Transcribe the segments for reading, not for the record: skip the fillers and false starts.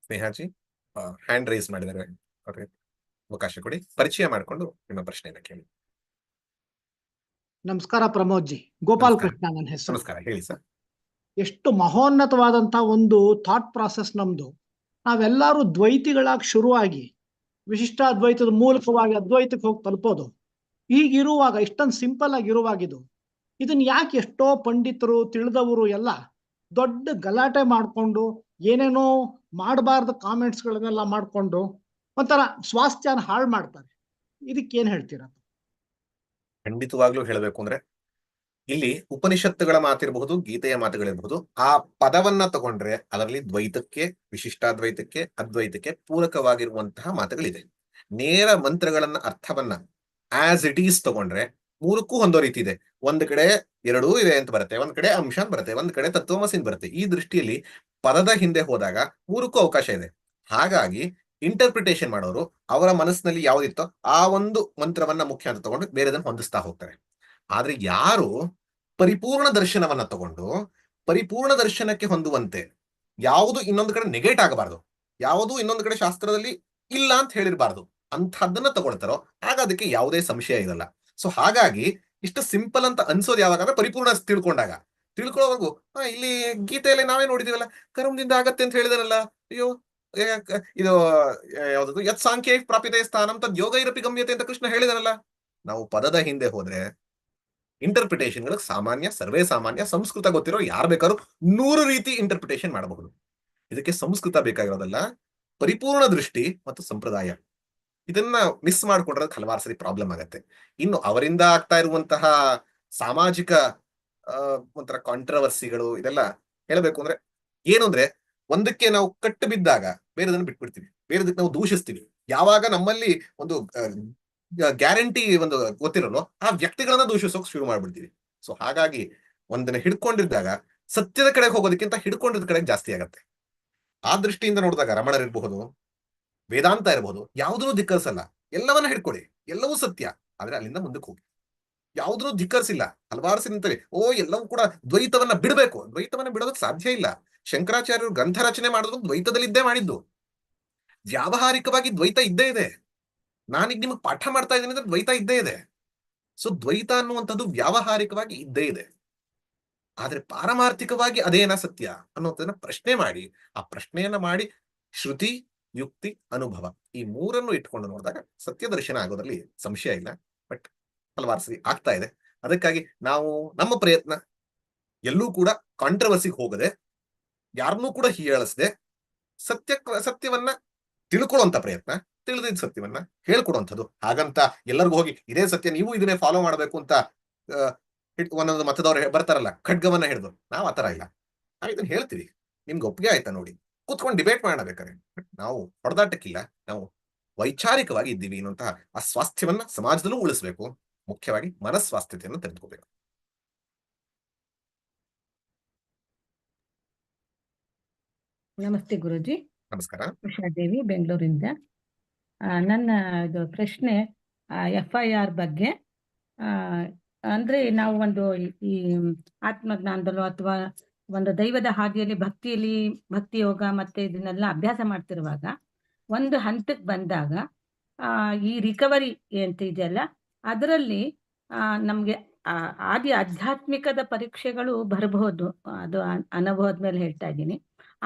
ಸ್ನೇಹಾಜಿ hand raise ಮಾಡಿದ್ದಾರೆ, ಅವ್ರಿಗೆ ಅವಕಾಶ ಕೊಡಿ. ಪರಿಚಯ ಮಾಡಿಕೊಂಡು ನಿಮ್ಮ ಪ್ರಶ್ನೆಯನ್ನು ಕೇಳಿ. ನಮಸ್ಕಾರ ಪ್ರಮೋದ್ ಜಿ. ಗೋಪಾಲ್ ಕೃಷ್ಣ ನನ್ನ ಹೆಸರು. ನಮಸ್ಕಾರ, ಹೇಳಿ ಸರ್. ಎಷ್ಟು ಮಹೋನ್ನತವಾದಂತ ಒಂದು ಥಾಟ್ ಪ್ರಾಸೆಸ್ ನಮ್ದು. ನಾವೆಲ್ಲರೂ ದ್ವೈತಿಗಳಾಗಿ ಶುರುವಾಗಿ ವಿಶಿಷ್ಟಾದ್ವೈತದ ಮೂಲಕವಾಗಿ ಅದ್ವೈತಕ್ಕೆ ಹೋಗಿ ತಲುಪೋದು. ಹೀಗಿರುವಾಗ ಇಷ್ಟೊಂದು ಸಿಂಪಲ್ ಆಗಿರುವಾಗಿದು ಇದನ್ನ ಯಾಕೆ ಎಷ್ಟೋ ಪಂಡಿತರು ತಿಳಿದವರು ಎಲ್ಲ ದೊಡ್ಡ ಗಲಾಟೆ ಮಾಡಿಕೊಂಡು ಏನೇನೋ ಮಾಡಬಾರ್ದು ಕಾಮೆಂಟ್ಸ್ಗಳನ್ನೆಲ್ಲ ಮಾಡಿಕೊಂಡು ಒಂಥರ ಸ್ವಾಸ್ಥ್ಯನ ಹಾಳು ಮಾಡ್ತಾರೆ. ಇದಕ್ಕೇನು ಹೇಳ್ತೀರಾ? ಖಂಡಿತವಾಗ್ಲೂ ಹೇಳಬೇಕು ಅಂದ್ರೆ ಇಲ್ಲಿ ಉಪನಿಷತ್ತುಗಳ ಮಾತಿರಬಹುದು, ಗೀತೆಯ ಮಾತುಗಳಿರಬಹುದು, ಆ ಪದವನ್ನ ತಗೊಂಡ್ರೆ ಅದರಲ್ಲಿ ದ್ವೈತಕ್ಕೆ, ವಿಶಿಷ್ಟಾದ್ವೈತಕ್ಕೆ, ಅದ್ವೈತಕ್ಕೆ ಪೂರಕವಾಗಿರುವಂತಹ ಮಾತುಗಳಿದೆ. ನೇರ ಮಂತ್ರಗಳನ್ನ ಅರ್ಥವನ್ನ ಆಸ್ ಇಟ್ ಈಸ್ ತಗೊಂಡ್ರೆ ಮೂರಕ್ಕೂ ಹೊಂದೋ ರೀತಿ ಇದೆ. ಒಂದ್ ಕಡೆ ಎರಡೂ ಇದೆ ಅಂತ ಬರುತ್ತೆ, ಒಂದ್ ಕಡೆ ಅಂಶ ಅಂತ ಬರುತ್ತೆ, ಒಂದ್ ಕಡೆ ತತ್ವಮಸಿ ಬರುತ್ತೆ. ಈ ದೃಷ್ಟಿಯಲ್ಲಿ ಪದದ ಹಿಂದೆ ಹೋದಾಗ ಮೂರಕ್ಕೂ ಅವಕಾಶ ಇದೆ. ಹಾಗಾಗಿ ಇಂಟರ್ಪ್ರಿಟೇಷನ್ ಮಾಡೋರು ಅವರ ಮನಸ್ಸಿನಲ್ಲಿ ಯಾವುದಿತ್ತೋ ಆ ಒಂದು ಮಂತ್ರವನ್ನ ಮುಖ್ಯ ಅಂತ ತಗೊಂಡು ಬೇರೆದನ್ನ ಹೊಂದಿಸ್ತಾ ಹೋಗ್ತಾರೆ. ಆದ್ರೆ ಯಾರು ಪರಿಪೂರ್ಣ ದರ್ಶನವನ್ನ ತಗೊಂಡು ಪರಿಪೂರ್ಣ ದರ್ಶನಕ್ಕೆ ಹೊಂದುವಂತೆ ಯಾವುದು ಇನ್ನೊಂದು ಕಡೆ ನೆಗೆಟ್ ಆಗಬಾರ್ದು, ಯಾವುದು ಇನ್ನೊಂದು ಕಡೆ ಶಾಸ್ತ್ರದಲ್ಲಿ ಇಲ್ಲ ಅಂತ ಹೇಳಿರಬಾರ್ದು, ಅಂಥದ್ದನ್ನ ತಗೊಳ್ತಾರೋ ಆಗ ಅದಕ್ಕೆ ಯಾವುದೇ ಸಂಶಯ ಇರಲ್ಲ. ಸೊ ಹಾಗಾಗಿ ಇಷ್ಟು ಸಿಂಪಲ್ ಅಂತ ಅನ್ಸೋದು ಯಾವಾಗ ಅಂದ್ರೆ ಪರಿಪೂರ್ಣ ತಿಳ್ಕೊಳ್ಳೋವರೆಗೂ ಇಲ್ಲಿ ಗೀತೆಯಲ್ಲಿ ನಾವೇ ನೋಡಿದೀವಲ್ಲ, ಕರ್ಮದಿಂದ ಆಗತ್ತೆ ಅಂತ ಹೇಳಿದಾರಲ್ಲ, ಅಯ್ಯೋ ಇದು ಯಾವ್ದು ಯತ್ ಸಾಂಖ್ಯ ಪ್ರಾಪಿತ ಸ್ಥಾನಂ ತದ್ ಯೋಗ ಇರಪಿ ಗಮ್ಯತೆ ಅಂತ ಕೃಷ್ಣ ಹೇಳಿದಾರಲ್ಲ. ನಾವು ಪದದ ಹಿಂದೆ ಹೋದ್ರೆ ಇಂಟರ್ಪ್ರಿಟೇಷನ್ಗಳು ಸಾಮಾನ್ಯ, ಸರ್ವೇ ಸಾಮಾನ್ಯ. ಸಂಸ್ಕೃತ ಗೊತ್ತಿರೋ ಯಾರು ಬೇಕಾದ್ರೂ 100 ರೀತಿ ಇಂಟರ್ಪ್ರಿಟೇಷನ್ ಮಾಡಬಹುದು. ಇದಕ್ಕೆ ಸಂಸ್ಕೃತ ಬೇಕಾಗಿರೋದಲ್ಲ, ಪರಿಪೂರ್ಣ ದೃಷ್ಟಿ ಮತ್ತು ಸಂಪ್ರದಾಯ. ಇದನ್ನ ಮಿಸ್ ಮಾಡ್ಕೊಂಡ್ರೆ ಹಲವಾರು ಸರಿ ಪ್ರಾಬ್ಲಮ್ ಆಗತ್ತೆ. ಇನ್ನು ಅವರಿಂದ ಆಗ್ತಾ ಇರುವಂತಹ ಸಾಮಾಜಿಕ ಒಂಥರ ಕಾಂಟ್ರವರ್ಸಿಗಳು ಇದೆಲ್ಲ ಹೇಳಬೇಕು ಅಂದ್ರೆ ಏನು ಅಂದ್ರೆ, ಒಂದಕ್ಕೆ ನಾವು ಕಟ್ಟು ಬಿದ್ದಾಗ ಬೇರೆದನ್ನು ಬಿಟ್ಬಿಡ್ತೀವಿ, ಬೇರೆದಕ್ಕೆ ನಾವು ದೂಷಿಸ್ತೀವಿ. ಯಾವಾಗ ನಮ್ಮಲ್ಲಿ ಒಂದು ಗ್ಯಾರಂಟಿ ಒಂದು ಗೊತ್ತಿರಲ್ಲ ಆ ವ್ಯಕ್ತಿಗಳನ್ನ ದೂಷಿಸೋಕೆ ಶುರು ಮಾಡ್ಬಿಡ್ತೀವಿ. ಸೊ ಹಾಗಾಗಿ ಒಂದನ್ನ ಹಿಡ್ಕೊಂಡಿದ್ದಾಗ ಸತ್ಯದ ಕಡೆಗೆ ಹೋಗೋದಕ್ಕಿಂತ ಹಿಡ್ಕೊಂಡಿದ್ದ ಕಡೆಗೆ ಜಾಸ್ತಿ ಆಗತ್ತೆ. ಆ ದೃಷ್ಟಿಯಿಂದ ನೋಡಿದಾಗ ರಮಣರಿರ್ಬಹುದು, ವೇದಾಂತ ಇರಬಹುದು, ಯಾವುದನ್ನು ಧಿಕ್ಕರಿಸಲ್ಲ. ಎಲ್ಲವನ್ನ ಹಿಡ್ಕೊಳ್ಳಿ, ಎಲ್ಲವೂ ಸತ್ಯ, ಆದ್ರೆ ಅಲ್ಲಿಂದ ಮುಂದಕ್ಕೆ ಹೋಗಿ. ಯಾವುದನ್ನು ಧಿಕ್ಕರಿಸಿಲ್ಲ. ಹಲವಾರು ಸಿಂತವೆ ಎಲ್ಲವೂ ಕೂಡ ದ್ವೈತವನ್ನ ಬಿಡಬೇಕು. ದ್ವೈತವನ್ನ ಬಿಡೋದಕ್ಕೆ ಸಾಧ್ಯ ಇಲ್ಲ. ಶಂಕರಾಚಾರ್ಯರು ಗ್ರಂಥ ರಚನೆ ಮಾಡೋದು ದ್ವೈತದಲ್ಲಿದ್ದೇ ಮಾಡಿದ್ದು. ವ್ಯಾವಹಾರಿಕವಾಗಿ ದ್ವೈತ ಇದ್ದೇ ಇದೆ. ನಾನೀಗ ನಿಮಗೆ ಪಾಠ ಮಾಡ್ತಾ ಇದ್ದೀನಿ ಅಂದ್ರೆ ದ್ವೈತ ಇದ್ದೇ ಇದೆ. ಸೊ ದ್ವೈತ ಅನ್ನುವಂಥದ್ದು ವ್ಯಾವಹಾರಿಕವಾಗಿ ಇದ್ದೇ ಇದೆ. ಆದ್ರೆ ಪಾರಮಾರ್ಥಿಕವಾಗಿ ಅದೇನ ಸತ್ಯ ಅನ್ನೋದನ್ನ ಪ್ರಶ್ನೆ ಮಾಡಿ, ಆ ಪ್ರಶ್ನೆಯನ್ನ ಮಾಡಿ ಶ್ರುತಿ, ಯುಕ್ತಿ, ಅನುಭವ ಈ ಮೂರನ್ನು ಇಟ್ಕೊಂಡು ನೋಡಿದಾಗ ಸತ್ಯ ದರ್ಶನ ಆಗೋದ್ರಲ್ಲಿ ಸಂಶಯ ಇಲ್ಲ. ಬಟ್ ಹಲವಾರು ಸರಿ ಆಗ್ತಾ ಇದೆ. ಅದಕ್ಕಾಗಿ ನಾವು ನಮ್ಮ ಪ್ರಯತ್ನ ಎಲ್ಲೂ ಕೂಡ ಕಾಂಟ್ರವರ್ಸಿಗೆ ಹೋಗದೆ, ಯಾರನ್ನೂ ಕೂಡ ಹೀಯಾಳಿಸದೆ, ಸತ್ಯವನ್ನ ತಿಳ್ಕೊಳ್ಳುವಂತ ಪ್ರಯತ್ನ, ತಿಳಿದಿದ್ದ ಸತ್ಯವನ್ನ ಹೇಳ್ಕೊಡುವಂಥದ್ದು. ಹಾಗಂತ ಎಲ್ಲರಿಗೂ ಹೋಗಿ ಇದೇ ಸತ್ಯ ನೀವು ಇದನ್ನೇ ಫಾಲೋ ಮಾಡಬೇಕು ಅಂತ ಒಂದೊಂದು ಮತದವ್ರು ಬರ್ತಾರಲ್ಲ ಖಡ್ಗವನ್ನ ಹಿಡಿದು, ನಾವು ಆತರ ಇಲ್ಲ. ನಾವು ಇದನ್ನ ಹೇಳ್ತೀವಿ, ನಿಮ್ಗೆ ಒಪ್ಪಿಗೆ ಆಯ್ತಾ ನೋಡಿ, ಕೂತ್ಕೊಂಡು ಡಿಬೇಟ್ ಮಾಡೋಣ ಬೇಕಾದ್ರೆ. ನಾವು ಹೊಡೆದಾಟಕ್ಕಿಲ್ಲ, ನಾವು ವೈಚಾರಿಕವಾಗಿ ಇದ್ದೀವಿ ಅನ್ನುವಂತಹ ಆ ಸ್ವಾಸ್ಥ್ಯವನ್ನ ಸಮಾಜದಲ್ಲೂ ಉಳಿಸ್ಬೇಕು. ಮುಖ್ಯವಾಗಿ ಮನಸ್ವಾಸ್ಥ್ಯತೆಯನ್ನು ತೆಗೆದುಕೋಬೇಕು. ನಮಸ್ತೆ ಗುರುಜಿ. ನಮಸ್ಕಾರ. ಉಷಾದೇವಿ, ಬೆಂಗಳೂರಿಂದ. ನನ್ನ ಇದು ಪ್ರಶ್ನೆ FIR ಬಗ್ಗೆ. ಅಂದ್ರೆ ನಾವು ಒಂದು ಈ ಆತ್ಮಜ್ಞಾನದಲ್ಲೋ ಅಥವಾ ಒಂದು ದೈವದ ಹಾದಿಯಲ್ಲಿ ಭಕ್ತಿ ಯೋಗ ಮತ್ತೆ ಇದನ್ನೆಲ್ಲ ಅಭ್ಯಾಸ ಮಾಡ್ತಿರುವಾಗ ಒಂದು ಹಂತಕ್ಕೆ ಬಂದಾಗ ಈ ರಿಕವರಿ ಅಂತ ಇದೆಯಲ್ಲ, ಅದರಲ್ಲಿ ನಮ್ಗೆ ಆಧ್ಯಾತ್ಮಿಕದ ಪರೀಕ್ಷೆಗಳು ಬರಬಹುದು. ಅದು ಅನುಭವದ ಮೇಲೆ ಹೇಳ್ತಾ ಇದ್ದೀನಿ.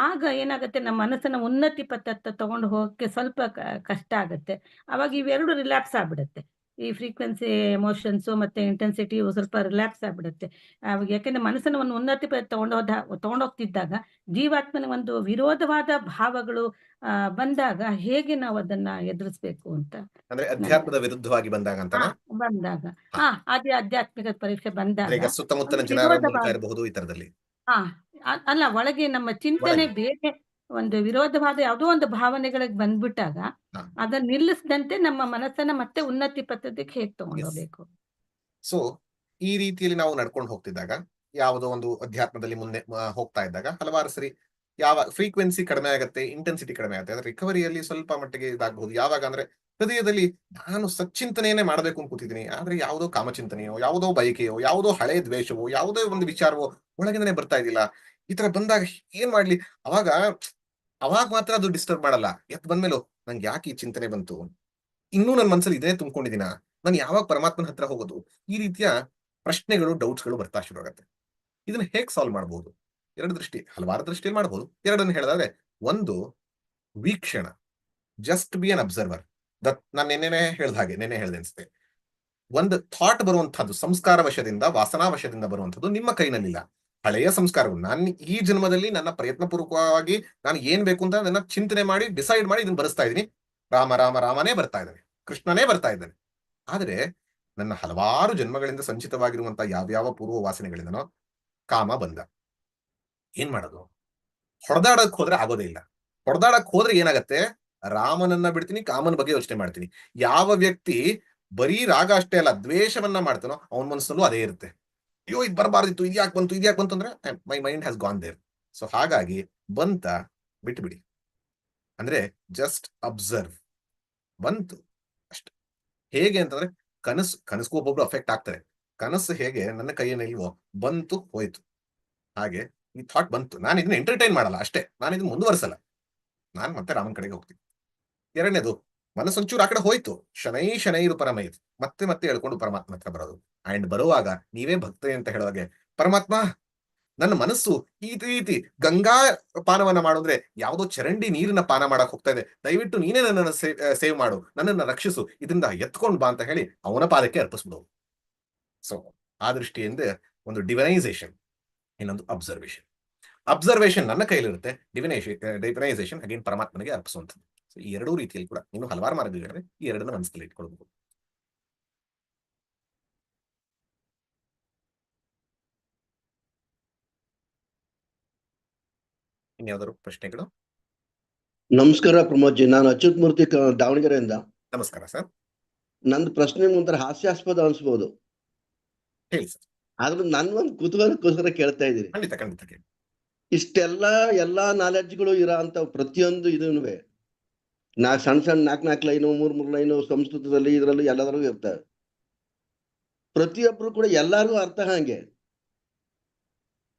ಆಗ ಏನಾಗುತ್ತೆ, ನಮ್ಮ ಮನಸ್ಸನ್ನ ಉನ್ನತಿ ಪಥತ್ತ ತಗೊಂಡು ಹೋಗಕ್ಕೆ ಸ್ವಲ್ಪ ಕಷ್ಟ ಆಗುತ್ತೆ. ಅವಾಗ ಇವೆರಡು ರಿಲ್ಯಾಕ್ಸ್ ಆಗ್ಬಿಡುತ್ತೆ. ಈ ಫ್ರೀಕ್ವೆನ್ಸಿ, ಎಮೋಷನ್ಸು ಮತ್ತೆ ಇಂಟೆನ್ಸಿಟಿ ಸ್ವಲ್ಪ ರಿಲ್ಯಾಕ್ಸ್ ಆಗ್ಬಿಡುತ್ತೆ. ಅವಾಗ ಯಾಕೆಂದ್ರೆ ಮನಸ್ಸನ್ನ ಒಂದು ಉನ್ನತಿ ಪಥ ತಗೊಂಡೋಗ್ತಿದ್ದಾಗ ಜೀವಾತ್ಮನ ಒಂದು ವಿರೋಧವಾದ ಭಾವಗಳು ಬಂದಾಗ ಹೇಗೆ ನಾವು ಅದನ್ನ ಎದುರಿಸ್ಬೇಕು ಅಂತ. ಅಂದ್ರೆ ಅಧ್ಯಾತ್ಮದ ವಿರುದ್ಧವಾಗಿ ಬಂದಾಗ ಅದೇ ಆಧ್ಯಾತ್ಮಿಕ ಪರೀಕ್ಷೆ ಬಂದಾಗ ಸುತ್ತಮುತ್ತಲ ಜನರ ಮೂಲಕ ಇರಬಹುದು ಈ ತರದಲ್ಲಿ. ಅಲ್ಲ, ಒಳಗೆ ನಮ್ಮ ಚಿಂತನೆ ಬೇರೆ ಒಂದು ವಿರೋಧವಾದ ಯಾವುದೋ ಒಂದು ಭಾವನೆಗಳಿಗೆ ಬಂದ್ಬಿಟ್ಟಾಗ ಅದನ್ನ ನಿಲ್ಲಿಸದಂತೆ ನಮ್ಮ ಮನಸ್ಸನ್ನ ಮತ್ತೆ ಉನ್ನತಿ ಪದ್ಧತಿಗೆ ಹೇಗೆ ತಗೊಂಡೋಗ್ಬೇಕು. ಸೊ ಈ ರೀತಿಯಲ್ಲಿ ನಾವು ನಡ್ಕೊಂಡು ಹೋಗ್ತಿದ್ದಾಗ, ಯಾವುದೋ ಒಂದು ಅಧ್ಯಾತ್ಮದಲ್ಲಿ ಮುಂದೆ ಹೋಗ್ತಾ ಇದ್ದಾಗ ಹಲವಾರು ಸರಿ ಯಾವ ಫ್ರೀಕ್ವೆನ್ಸಿ ಕಡಿಮೆ ಆಗುತ್ತೆ, ಇಂಟೆನ್ಸಿಟಿ ಕಡಿಮೆ ಆಗುತ್ತೆ. ಅದ್ರ ರಿಕವರಿಯಲ್ಲಿ ಸ್ವಲ್ಪ ಮಟ್ಟಿಗೆ ಇದಾಗಬಹುದು. ಯಾವಾಗ ಅಂದ್ರೆ ಹೃದಯದಲ್ಲಿ ನಾನು ಸಚ್ಚಿಂತನೆಯನ್ನೇ ಮಾಡಬೇಕು ಅಂತ ಕೂತಿದ್ದೀನಿ, ಆದ್ರೆ ಯಾವುದೋ ಕಾಮಚಿಂತನೆಯೋ, ಯಾವುದೋ ಬಯಕೆಯೋ, ಯಾವುದೋ ಹಳೆ ದ್ವೇಷವೋ, ಯಾವುದೋ ಒಂದು ವಿಚಾರವೋ ಒಳಗಿಂದನೇ ಬರ್ತಾ ಇದ್ದಿಲ್ಲ. ಈ ತರ ಬಂದಾಗ ಏನ್ ಮಾಡ್ಲಿ? ಅವಾಗ ಅವಾಗ ಮಾತ್ರ ಅದು ಡಿಸ್ಟರ್ಬ್ ಮಾಡಲ್ಲ. ಎತ್ ಬಂದ್ಮೇಲೂ ನಂಗೆ ಯಾಕೆ ಈ ಚಿಂತನೆ ಬಂತು, ಇನ್ನೂ ನನ್ನ ಮನಸ್ಸಲ್ಲಿ ಇದೇ ತುಂಬಿಕೊಂಡಿದ್ದೀನ, ನಾನು ಯಾವಾಗ ಪರಮಾತ್ಮನ ಹತ್ರ ಹೋಗೋದು, ಈ ರೀತಿಯ ಪ್ರಶ್ನೆಗಳು, ಡೌಟ್ಸ್ಗಳು ಬರ್ತಾ ಶುರು ಆಗತ್ತೆ. ಇದನ್ನ ಹೇಗೆ ಸಾಲ್ವ್ ಮಾಡಬಹುದು? ಎರಡು ದೃಷ್ಟಿ, ಹಲವಾರು ದೃಷ್ಟಿಯಲ್ಲಿ ಮಾಡಬಹುದು. ಎರಡನ್ನು ಹೇಳೋದಾದ್ರೆ, ಒಂದು ವೀಕ್ಷಣ, ಜಸ್ಟ್ ಬಿ ಅನ್ ಅಬ್ಸರ್ವರ್. ನಾನು ನೆನ್ನೆ ಹೇಳ್ದೆ ಅನ್ಸುತ್ತೆ, ಒಂದು ಥಾಟ್ ಬರುವಂತಹದ್ದು ಸಂಸ್ಕಾರ ವಶದಿಂದ, ವಾಸನಾ ವಶದಿಂದ ಬರುವಂತದ್ದು ನಿಮ್ಮ ಕೈನಲ್ಲಿಲ್ಲ. ಹಳೆಯ ಸಂಸ್ಕಾರಗಳು, ನಾನು ಈ ಜನ್ಮದಲ್ಲಿ ನನ್ನ ಪ್ರಯತ್ನ ಪೂರ್ವಕವಾಗಿ ನಾನು ಏನ್ ಬೇಕು ಅಂತ ನನ್ನ ಚಿಂತನೆ ಮಾಡಿ ಡಿಸೈಡ್ ಮಾಡಿ ಇದನ್ನ ಬರೆಸ್ತಾ ಇದ್ದೀನಿ. ರಾಮ ರಾಮ ರಾಮನೇ ಬರ್ತಾ ಇದ್ದಾನೆ, ಕೃಷ್ಣನೇ ಬರ್ತಾ ಇದ್ದಾನೆ. ಆದ್ರೆ ನನ್ನ ಹಲವಾರು ಜನ್ಮಗಳಿಂದ ಸಂಚಿತವಾಗಿರುವಂತಹ ಯಾವ್ಯಾವ ಪೂರ್ವ ವಾಸನೆಗಳಿಂದನೋ ಕಾಮ ಬಂದ. ಏನ್ ಮಾಡೋದು? ಹೊಡೆದಾಡಕ್ ಹೋದ್ರೆ ಆಗೋದೇ ಇಲ್ಲ. ಹೊಡೆದಾಡಕ್ ಹೋದ್ರೆ ಏನಾಗತ್ತೆ, ರಾಮನನ್ನ ಬಿಡ್ತೀನಿ, ಕಾಮನ ಬಗ್ಗೆ ಯೋಚನೆ ಮಾಡ್ತೀನಿ. ಯಾವ ವ್ಯಕ್ತಿ ಬರೀ ರಾಗ ಅಷ್ಟೇ ಅಲ್ಲ, ದ್ವೇಷವನ್ನ ಮಾಡ್ತಾನೋ ಅವನ ಮನಸ್ಸಲ್ಲೂ ಅದೇ ಇರುತ್ತೆ. ಅಯ್ಯೋ ಇದು ಬರಬಾರ್ದಿತ್ತು, ಇದ್ಯಾಕ್ ಬಂತು ಅಂದ್ರೆ my mind has gone there. So ಹಾಗಾಗಿ ಬಂತ ಬಿಟ್ಬಿಡಿ, ಅಂದ್ರೆ ಜಸ್ಟ್ ಅಬ್ಸರ್ವ್. ಬಂತು ಅಷ್ಟೆ. ಹೇಗೆ ಅಂತಂದ್ರೆ, ಕನಸ್ಗೂ ಒಬ್ಬೊಬ್ರು ಅಫೆಕ್ಟ್ ಆಗ್ತಾರೆ. ಕನಸು ಹೇಗೆ ನನ್ನ ಕೈಯಲ್ಲಿಲ್ವೋ, ಬಂತು ಹೋಯ್ತು. ಹಾಗೆ ಈ ಥಾಟ್ ಬಂತು, ನಾನು ಇದನ್ನ ಎಂಟರ್ಟೈನ್ ಮಾಡಲ್ಲ ಅಷ್ಟೇ, ನಾನು ಇದನ್ನ ಮುಂದುವರಿಸಲ್ಲ, ನಾನು ಮತ್ತೆ ರಾಮನ್ ಕಡೆಗೆ ಹೋಗ್ತೀನಿ. ಎರಡನೇದು, ಮನಸ್ಸೊಂಚೂರು ಆ ಕಡೆ ಹೋಯ್ತು, ಶನೈರು ಪರಮೈತ್, ಮತ್ತೆ ಮತ್ತೆ ಹೇಳ್ಕೊಂಡು ಪರಮಾತ್ಮ ಹತ್ರ ಬರೋದು. ಅಂಡ್ ಬರುವಾಗ ನೀವೇ ಭಕ್ತ ಅಂತ ಹೇಳುವಾಗೆ, ಪರಮಾತ್ಮ ನನ್ನ ಮನಸ್ಸು ಈ ರೀತಿ ಗಂಗಾ ಪಾನವನ್ನ ಮಾಡಿದ್ರೆ ಯಾವುದೋ ಚರಂಡಿ ನೀರಿನ ಪಾನ ಮಾಡಕ್ ಹೋಗ್ತಾ ಇದೆ, ದಯವಿಟ್ಟು ನೀನೇ ನನ್ನನ್ನು ಸೇವ್ ಮಾಡು, ನನ್ನನ್ನು ರಕ್ಷಿಸು, ಇದರಿಂದ ಎತ್ಕೊಂಡ್ ಬಾ ಅಂತ ಹೇಳಿ ಅವನ ಪಾದಕ್ಕೆ ಅರ್ಪಿಸ್ಬಿಡೋದು. ಸೊ ಆ ದೃಷ್ಟಿಯಿಂದ ಒಂದು ಡಿವೈನೈಸೇಷನ್, ಇನ್ನೊಂದು ಅಬ್ಸರ್ವೇಷನ್ ನನ್ನ ಕೈಲಿರುತ್ತೆ, ಡಿವೈನೈಸೇಷನ್ ಅಗೇನ್ ಪರಮಾತ್ಮನಿಗೆ ಅರ್ಪಿಸುವಂಥದ್ದು. ಸೊ ಈ ಎರಡೂ ರೀತಿಯಲ್ಲಿ ಕೂಡ ಇನ್ನು ಹಲವಾರು ಮಾರ್ಗಗಳಿವೆ, ಈ ಎರಡನ್ನ ಮನಸ್ಸಲ್ಲಿ ಇಟ್ಕೊಳ್ಬಹುದು. ಇನ್ಯಾವ್ದಾದ್ರು ಪ್ರಶ್ನೆಗಳು? ನಮಸ್ಕಾರ ಪ್ರಮೋದ್ ಜಿ, ನಾನು ಅಚ್ಯುತ್ ಮೂರ್ತಿ ದಾವಣಗೆರೆಯಿಂದ. ನಮಸ್ಕಾರ ಸರ್. ನಂದು ಪ್ರಶ್ನೆ ಒಂಥರ ಹಾಸ್ಯಾಸ್ಪದ ಅನ್ಸ್ಬೋದು, ಹೇಳಿ ಸರ್. ಆದ್ರೂ ನನ್ ಒಂದು ಕುತೂಹಲಕ್ಕೋಸ್ಕರ ಕೇಳ್ತಾ ಇದ್ದೀನಿ. ಖಂಡಿತ ಕೇಳಿ. ಎಲ್ಲಾ ನಾಲೆಡ್ಜ್ಗಳು ಇರೋ ಅಂತ ಪ್ರತಿಯೊಂದು ಇದನ್ನುವೆ ಸಣ್ಣ ನಾಲ್ಕು ಲೈನು 3 ಲೈನು ಸಂಸ್ಕೃತದಲ್ಲಿ ಇದ್ರಲ್ಲೂ ಎಲ್ಲದರಲ್ಲೂ ಇರ್ತವೆ. ಪ್ರತಿಯೊಬ್ರು ಕೂಡ ಎಲ್ಲಾರ್ಗೂ ಅರ್ಥ ಹಂಗೆ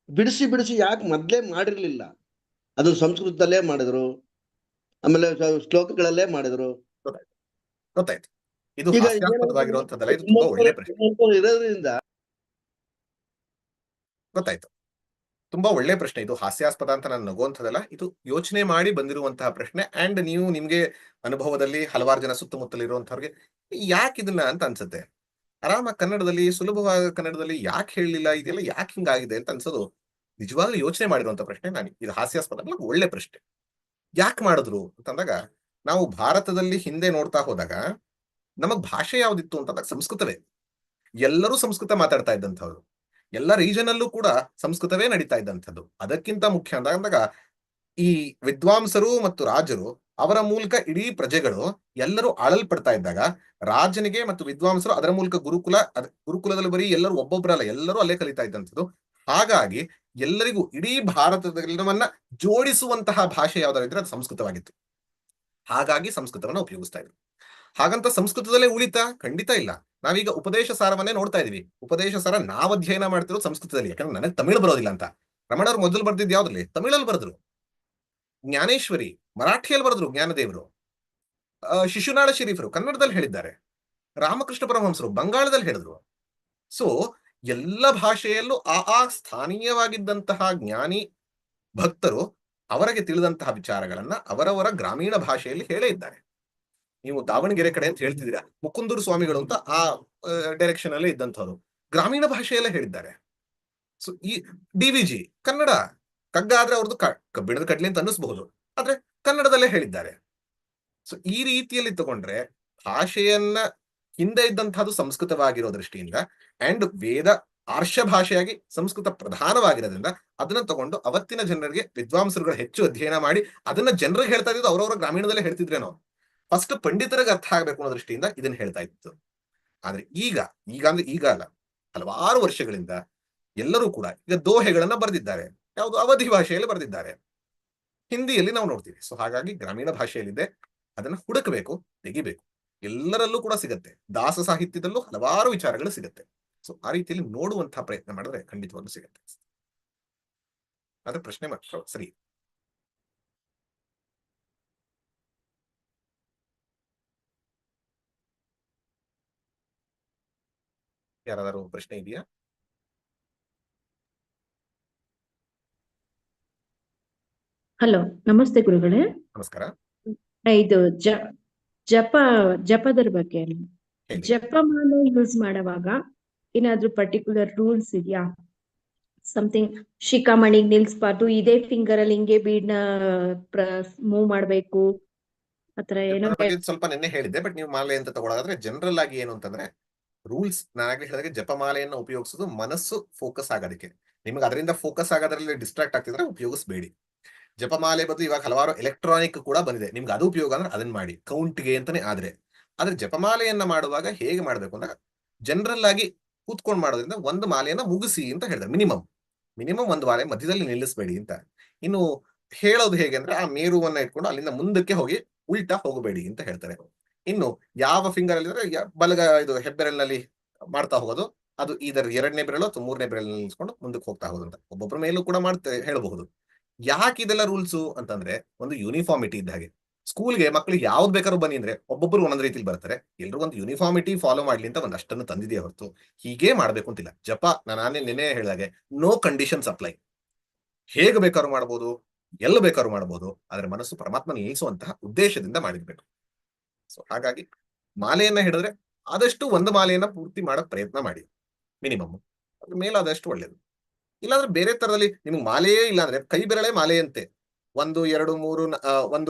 ಬಿಡಿಸಿ ಯಾಕೆ ಮೊದ್ಲೇ ಮಾಡಿರ್ಲಿಲ್ಲ? ಅದು ಸಂಸ್ಕೃತದಲ್ಲೇ ಮಾಡಿದ್ರು, ಆಮೇಲೆ ಶ್ಲೋಕಗಳಲ್ಲೇ ಮಾಡಿದ್ರು. ಗೊತ್ತಾಯ್ತು. ಇದು ಈಗ ಹಾಸ್ಯಾಸ್ಪದವಾಗಿರುವಂತದ್ದಲ್ಲ, ಇದು ತುಂಬಾ ಒಳ್ಳೆ ಪ್ರಶ್ನೆ ಇರೋದ್ರಿಂದ ಗೊತ್ತಾಯ್ತು. ತುಂಬಾ ಒಳ್ಳೆ ಪ್ರಶ್ನೆ. ಇದು ಹಾಸ್ಯಾಸ್ಪದ ಅಂತ ನಾನು ನಗುವಂಥದ್ದಲ್ಲ, ಇದು ಯೋಚನೆ ಮಾಡಿ ಬಂದಿರುವಂತಹ ಪ್ರಶ್ನೆ. ಅಂಡ್ ನೀವು ನಿಮ್ಗೆ ಅನುಭವದಲ್ಲಿ ಹಲವಾರು ಜನ ಸುತ್ತಮುತ್ತಲಿರುವಂತವ್ರಿಗೆ ಯಾಕೆ ಇದನ್ನ ಅಂತ ಅನ್ಸುತ್ತೆ. ಆರಾಮ ಕನ್ನಡದಲ್ಲಿ, ಸುಲಭವಾದ ಕನ್ನಡದಲ್ಲಿ ಯಾಕೆ ಹೇಳಲಿಲ್ಲ, ಇದೆಲ್ಲ ಯಾಕೆ ಹಿಂಗಾಗಿದೆ ಅಂತ ಅನ್ಸೋದು ನಿಜವಾಗ್ಲೂ ಯೋಚನೆ ಮಾಡಿರುವಂತ ಪ್ರಶ್ನೆ. ನಾನು ಇದು ಹಾಸ್ಯಾಸ್ಪದ ಅಲ್ಲ, ಒಳ್ಳೆ ಪ್ರಶ್ನೆ. ಯಾಕೆ ಮಾಡಿದ್ರು ಅಂತಂದಾಗ, ನಾವು ಭಾರತದಲ್ಲಿ ಹಿಂದೆ ನೋಡ್ತಾ ಹೋದಾಗ ನಮಗ್ ಭಾಷೆ ಯಾವ್ದಿತ್ತು ಅಂತಂದಾಗ ಸಂಸ್ಕೃತವೇ. ಎಲ್ಲರೂ ಸಂಸ್ಕೃತ ಮಾತಾಡ್ತಾ ಇದ್ದಂಥವ್ರು, ಎಲ್ಲ ರೀಜನ್ ಅಲ್ಲೂ ಕೂಡ ಸಂಸ್ಕೃತವೇ ನಡೀತಾ ಇದ್ದಂಥದ್ದು. ಅದಕ್ಕಿಂತ ಮುಖ್ಯ ಅಂದಾಗ ಈ ವಿದ್ವಾಂಸರು ಮತ್ತು ರಾಜರು, ಅವರ ಮೂಲಕ ಇಡೀ ಪ್ರಜೆಗಳು ಎಲ್ಲರೂ ಆಳಲ್ಪಡ್ತಾ ಇದ್ದಾಗ, ರಾಜನಿಗೆ ಮತ್ತು ವಿದ್ವಾಂಸರು ಅದರ ಮೂಲಕ ಗುರುಕುಲದಲ್ಲಿ ಬರೀ ಎಲ್ಲರೂ ಒಬ್ಬೊಬ್ಬರಲ್ಲ, ಎಲ್ಲರೂ ಅಲ್ಲೇ ಕಲಿತಾ ಇದ್ದಂಥದ್ದು. ಹಾಗಾಗಿ ಎಲ್ಲರಿಗೂ ಇಡೀ ಭಾರತದೆಲ್ಲವನ್ನ ಜೋಡಿಸುವಂತಹ ಭಾಷೆ ಯಾವ್ದಾದ್ರು ಅದು ಸಂಸ್ಕೃತವಾಗಿತ್ತು. ಹಾಗಾಗಿ ಸಂಸ್ಕೃತವನ್ನ ಉಪಯೋಗಿಸ್ತಾ ಇದ್ರು. ಹಾಗಂತ ಸಂಸ್ಕೃತದಲ್ಲೇ ಉಳಿತಾ? ಖಂಡಿತ ಇಲ್ಲ. ನಾವೀಗ ಉಪದೇಶ ಸಾರವನ್ನೇ ನೋಡ್ತಾ ಇದೀವಿ. ಉಪದೇಶ ಸಾರ ನಾವು ಅಧ್ಯಯನ ಮಾಡ್ತಿರೋದು ಸಂಸ್ಕೃತದಲ್ಲಿ, ಯಾಕಂದ್ರೆ ನನಗೆ ತಮಿಳು ಬರೋದಿಲ್ಲ ಅಂತ. ರಮಣರು ಮೊದಲು ಬರ್ದಿದ್ದು ಯಾವ್ದ್ರಲ್ಲಿ? ತಮಿಳಲ್ಲಿ ಬರೆದ್ರು. ಜ್ಞಾನೇಶ್ವರಿ ಮರಾಠಿಯಲ್ಲಿ ಬರೆದ್ರು, ಜ್ಞಾನದೇವರು. ಶಿಶುನಾಳ ಶರೀಫರು ಕನ್ನಡದಲ್ಲಿ ಹೇಳಿದ್ದಾರೆ. ರಾಮಕೃಷ್ಣ ಪರಮಹಂಸರು ಬಂಗಾಳದಲ್ಲಿ ಹೇಳಿದ್ರು. ಸೊ ಎಲ್ಲ ಭಾಷೆಯಲ್ಲೂ ಆ ಸ್ಥಾನೀಯವಾಗಿದ್ದಂತಹ ಜ್ಞಾನಿ ಭಕ್ತರು ಅವರಿಗೆ ತಿಳಿದಂತಹ ವಿಚಾರಗಳನ್ನ ಅವರವರ ಗ್ರಾಮೀಣ ಭಾಷೆಯಲ್ಲಿ ಹೇಳೇ ಇದ್ದಾರೆ. ನೀವು ದಾವಣಗೆರೆ ಕಡೆ ಅಂತ ಹೇಳ್ತಿದ್ದೀರಾ, ಮುಕುಂದೂರು ಸ್ವಾಮಿಗಳು ಅಂತ ಆ ಡೈರೆಕ್ಷನ್ ಅಲ್ಲೇ ಇದ್ದಂಥವ್ರು ಗ್ರಾಮೀಣ ಭಾಷೆಯಲ್ಲೇ ಹೇಳಿದ್ದಾರೆ. ಸೊ ಈ DVG ಕನ್ನಡ, ಕಗ್ಗ ಆದ್ರೆ ಅವ್ರದ್ದು ಕಬ್ಬಿಣದ ಕಡ್ಲಿ ಅಂತ ಅನ್ನಿಸ್ಬಹುದು, ಆದ್ರೆ ಕನ್ನಡದಲ್ಲೇ ಹೇಳಿದ್ದಾರೆ. ಸೊ ಈ ರೀತಿಯಲ್ಲಿ ತಗೊಂಡ್ರೆ ಭಾಷೆಯನ್ನ ಹಿಂದೆ ಇದ್ದಂತಹದ್ದು ಸಂಸ್ಕೃತವಾಗಿರೋ ದೃಷ್ಟಿಯಿಂದ, ಅಂಡ್ ವೇದ ಆರ್ಷ ಭಾಷೆಯಾಗಿ ಸಂಸ್ಕೃತ ಪ್ರಧಾನವಾಗಿರೋದ್ರಿಂದ ಅದನ್ನ ತಗೊಂಡು ಅವತ್ತಿನ ಜನರಿಗೆ ವಿದ್ವಾಂಸರುಗಳು ಹೆಚ್ಚು ಅಧ್ಯಯನ ಮಾಡಿ ಅದನ್ನ ಜನರಿಗೆ ಹೇಳ್ತಾ ಇದ್ದು ಅವರವರ ಗ್ರಾಮೀಣದಲ್ಲೇ ಹೇಳ್ತಿದ್ರೇನೋ. ಫಸ್ಟ್ ಪಂಡಿತರಿಗೆ ಅರ್ಥ ಆಗ್ಬೇಕು ಅನ್ನೋ ದೃಷ್ಟಿಯಿಂದ ಇದನ್ನ ಹೇಳ್ತಾ ಇತ್ತು. ಆದ್ರೆ ಈಗ ಅಂದ್ರೆ ಈಗ ಅಲ್ಲ, ಹಲವಾರು ವರ್ಷಗಳಿಂದ ಎಲ್ಲರೂ ಕೂಡ ಈಗ ದೋಹೆಗಳನ್ನ ಬರೆದಿದ್ದಾರೆ. ಯಾವುದು? ಅವಧಿ ಭಾಷೆಯಲ್ಲಿ ಬರೆದಿದ್ದಾರೆ, ಹಿಂದಿಯಲ್ಲಿ ನಾವು ನೋಡ್ತೀವಿ. ಸೊ ಹಾಗಾಗಿ ಗ್ರಾಮೀಣ ಭಾಷೆಯಲ್ಲಿದೆ, ಅದನ್ನ ಹುಡುಕಬೇಕು, ತೆಗಿಬೇಕು. ಎಲ್ಲರಲ್ಲೂ ಕೂಡ ಸಿಗತ್ತೆ, ದಾಸ ಸಾಹಿತ್ಯದಲ್ಲೂ ಹಲವಾರು ವಿಚಾರಗಳು ಸಿಗತ್ತೆ. ಸೊ ಆ ರೀತಿಯಲ್ಲಿ ನೋಡುವಂತಹ ಪ್ರಯತ್ನ ಮಾಡಿದ್ರೆ ಖಂಡಿತವಾಗ್ಲೂ ಸಿಗತ್ತೆ. ಅದ್ರ ಪ್ರಶ್ನೆ ಮಾತ್ರ ಸರಿ. ಯಾರಾದರೂ ಪ್ರಶ್ನೆ ಇದೆಯಾ? ಹಲೋ, ನಮಸ್ತೆ ಗುರುಗಳೇ. ನಮಸ್ಕಾರ. ಇದು ಜಪ ಜಪದರ ಬಗ್ಗೆ ಹೇಳಿ. ಜಪಮಾಲೆ ಯೂಸ್ ಮಾಡುವಾಗ ಏನಾದ್ರೂ ಪರ್ಟಿಕ್ಯುಲರ್ ರೂಲ್ಸ್ ಇದೆಯಾ? ಸಮಥಿಂಗ್ ಶಿಖಾಮಣಿಗ್ ನಿಲ್ಸ್ಬಾರ್ದು, ಇದೇ ಫಿಂಗರ್ ಅಲ್ಲಿ ಹಿಂಗೆ ಬೀಡ್ನ ಮೂವ್ ಮಾಡ್ಬೇಕು, ಆತರ ಏನೋ ಜಪದ ಬಗ್ಗೆ ಸ್ವಲ್ಪ ನಿನ್ನೆ ಹೇಳಿದ್ದೆ. ಬಟ್ ನೀವು ಮಾಲೆ ಅಂತ ತಗೊಳ್ಳೋದಾದ್ರೆ ಜನರಲ್ ಆಗಿ ಏನು ಅಂತಂದ್ರೆ ರೂಲ್ಸ್, ನಾನಾಗ್ಲೇ ಹೇಳಿದಾಗೆ ಜಪಮಾಲೆಯನ್ನು ಉಪಯೋಗಿಸೋದು ಮನಸ್ಸು ಫೋಕಸ್ ಆಗೋದಕ್ಕೆ. ನಿಮ್ಗೆ ಅದರಿಂದ ಫೋಕಸ್ ಆಗೋದ್ರಲ್ಲಿ ಡಿಸ್ಟ್ರಾಕ್ಟ್ ಆಗ್ತಿದ್ರೆ ಉಪಯೋಗಿಸಬೇಡಿ. ಜಪಮಾಲೆ ಬದಲು ಇವಾಗ ಹಲವಾರು ಎಲೆಕ್ಟ್ರಾನಿಕ್ ಕೂಡ ಬಂದಿದೆ, ನಿಮ್ಗೆ ಅದು ಉಪಯೋಗ ಅಂದ್ರೆ ಅದನ್ನ ಮಾಡಿ, ಕೌಂಟ್ಗೆ ಅಂತಾನೆ. ಆದ್ರೆ ಜಪಮಾಲೆಯನ್ನ ಮಾಡುವಾಗ ಹೇಗೆ ಮಾಡ್ಬೇಕು ಅಂದ್ರೆ ಜನರಲ್ ಆಗಿ ಕೂತ್ಕೊಂಡು ಮಾಡೋದ್ರಿಂದ ಒಂದು ಮಾಲೆಯನ್ನ ಮುಗಿಸಿ ಅಂತ ಹೇಳಿದ್ರೆ ಮಿನಿಮಮ್ ಒಂದು ಮಾಲೆ ಮಧ್ಯದಲ್ಲಿ ನಿಲ್ಲಿಸಬೇಡಿ ಅಂತ. ಇನ್ನು ಹೇಳೋದು ಹೇಗೆ ಅಂದ್ರೆ ಆ ಮೇರುವನ್ನ ಇಟ್ಕೊಂಡು ಅಲ್ಲಿಂದ ಮುಂದಕ್ಕೆ ಹೋಗಿ ಉಲ್ಟಾ ಹೋಗಬೇಡಿ ಅಂತ ಹೇಳ್ತಾರೆ. ಇನ್ನು ಯಾವ ಫಿಂಗರ್ ಅಲ್ಲಿ ಅಂದ್ರೆ ಇದು ಹೆಬ್ಬೆರಳಿನಲ್ಲಿ ಮಾಡ್ತಾ ಹೋಗೋದು, ಅದು ಇದರ 2ನೇ ಬೆರಳು ಅಥವಾ 3ನೇ ಬೆರಳಲ್ಲಿ ನಿಲ್ಸ್ಕೊಂಡು ಮುಂದಕ್ಕೆ ಹೋಗ್ತಾ ಹೋಗೋದು ಅಂತ ಒಬ್ಬೊಬ್ಬರ ಮೇಲೂ ಕೂಡ ಹೇಳಬಹುದು. ಯಾಕೆ ಇದೆಲ್ಲ ರೂಲ್ಸು ಅಂತಂದ್ರೆ ಒಂದು ಯೂನಿಫಾರ್ಮಿಟಿ ಇದ್ದ ಹಾಗೆ. ಸ್ಕೂಲ್ಗೆ ಮಕ್ಕಳಿಗೆ ಯಾವ್ದು ಬೇಕಾದ್ರೂ ಬನ್ನಿ ಅಂದ್ರೆ ಒಬ್ಬೊಬ್ಬರು ಒಂದೊಂದು ರೀತಿಲಿ ಬರ್ತಾರೆ, ಎಲ್ರು ಒಂದು ಯೂನಿಫಾರ್ಮಿಟಿ ಫಾಲೋ ಮಾಡ್ಲಿ ಅಂತ ಒಂದಷ್ಟನ್ನು ತಂದಿದೆಯೇ ಹೊರತು ಹೀಗೆ ಮಾಡ್ಬೇಕು ಅಂತಿಲ್ಲ. ಜಪ ನಾನೇ ನಿನ್ನೆ ಹೇಳಿದಾಗೆ ನೋ ಕಂಡೀಷನ್ಸ್ ಅಪ್ಲೈ. ಹೇಗೆ ಬೇಕಾದ್ರೂ ಮಾಡ್ಬೋದು, ಎಲ್ಲ ಬೇಕಾದ್ರೂ ಮಾಡ್ಬೋದು, ಆದ್ರೆ ಮನಸ್ಸು ಪರಮಾತ್ಮನ ನಿಲ್ಲಿಸುವಂತಹ ಉದ್ದೇಶದಿಂದ ಮಾಡಿರ್ಬೇಕು. ಸೊ ಹಾಗಾಗಿ ಮಾಲೆಯನ್ನ ಹಿಡಿದ್ರೆ ಆದಷ್ಟು ಒಂದು ಮಾಲೆಯನ್ನ ಪೂರ್ತಿ ಮಾಡಕ್ ಪ್ರಯತ್ನ ಮಾಡಿ, ಮಿನಿಮಮ್. ಅದ್ರ ಮೇಲಾದಷ್ಟು ಒಳ್ಳೇದು. ಇಲ್ಲಾಂದ್ರೆ ಬೇರೆ ತರದಲ್ಲಿ ನಿಮ್ಗೆ ಮಾಲೆಯೇ ಇಲ್ಲ ಅಂದ್ರೆ ಕೈ ಬೆರಳೆ ಮಾಲೆಯಂತೆ 1 2 3